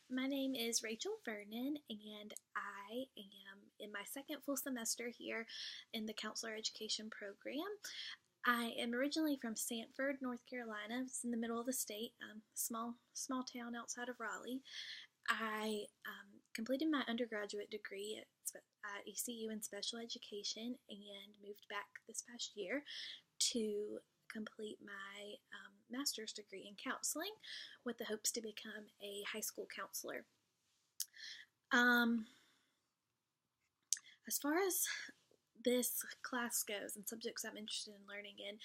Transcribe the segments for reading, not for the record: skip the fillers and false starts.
My name is Rachel Vernon, and I am in my second full semester here in the counselor education program. I am originally from Sanford, North Carolina. It's in the middle of the state, small town outside of Raleigh. I completed my undergraduate degree at ECU in special education and moved back this past year to complete my master's degree in counseling with the hopes to become a high school counselor. Um, as far as this class goes and subjects I'm interested in learning in,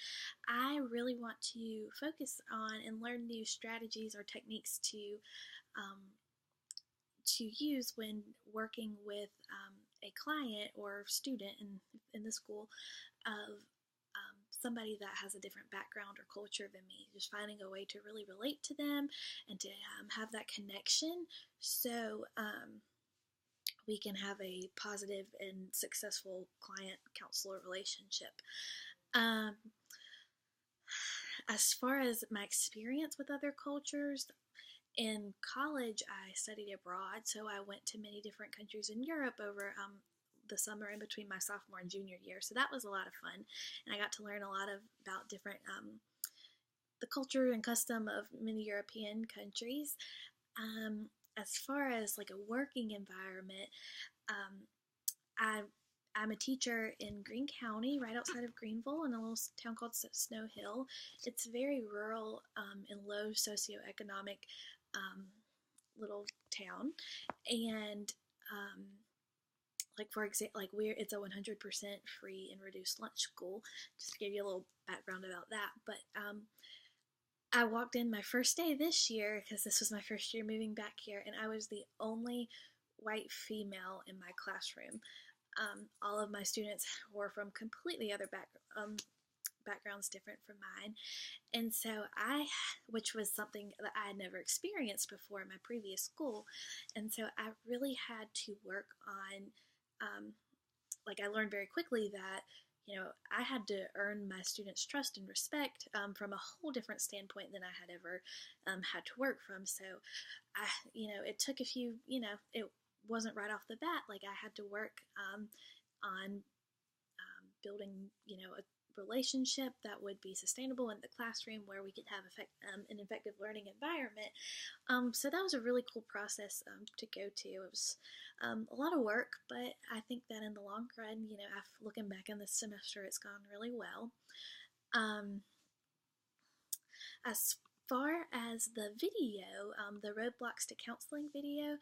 I really want to focus on and learn new strategies or techniques um, to use when working with a client or student in the school of somebody that has a different background or culture than me. Just finding a way to really relate to them and to have that connection so we can have a positive and successful client-counselor relationship. Um, as far as my experience with other cultures, in college I studied abroad, so I went to many different countries in Europe over the summer in between my sophomore and junior year. So that was a lot of fun, and I got to learn a lot about different the culture and custom of many European countries. As far as like a working environment, um, I I'm a teacher in Greene County, right outside of Greenville, in a little town called Snow Hill. It's very rural and low socioeconomic um, little town, and like for example, it's a 100% free and reduced lunch school. Just to give you a little background about that, but I walked in my first day this year because this was my first year moving back here, and I was the only white female in my classroom. All of my students were from completely other backgrounds different from mine, and so which was something that I had never experienced before in my previous school, and so I really had to work on, I learned very quickly that I had to earn my students' trust and respect from a whole different standpoint than I had ever had to work from. So, it took a few, it wasn't right off the bat. Like I had to work on building, a relationship that would be sustainable in the classroom where we could have an effective learning environment. So that was a really cool process to go to. It was a lot of work, but I think that in the long run, looking back on this semester, it's gone really well. As far as the video, the Roadblocks to Counseling video,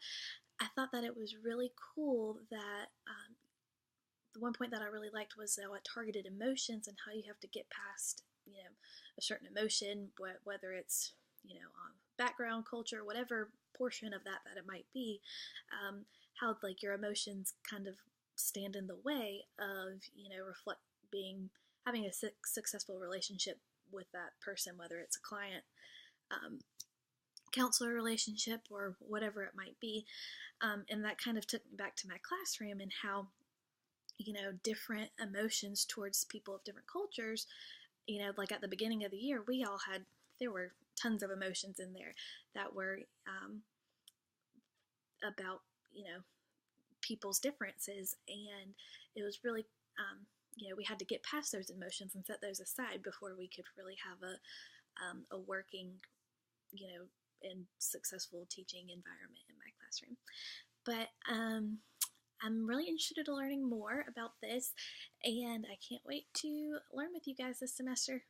I thought that it was really cool that the one point that I really liked was how it targeted emotions and how you have to get past, a certain emotion, whether it's, background, culture, whatever portion of that it might be, how like your emotions kind of stand in the way of, having a successful relationship with that person, whether it's a client, counselor relationship or whatever it might be. And that kind of took me back to my classroom and how different emotions towards people of different cultures, like at the beginning of the year, there were tons of emotions in there that were about, people's differences. And it was really, we had to get past those emotions and set those aside before we could really have a working, and successful teaching environment in my classroom. But I'm really interested in learning more about this, and I can't wait to learn with you guys this semester.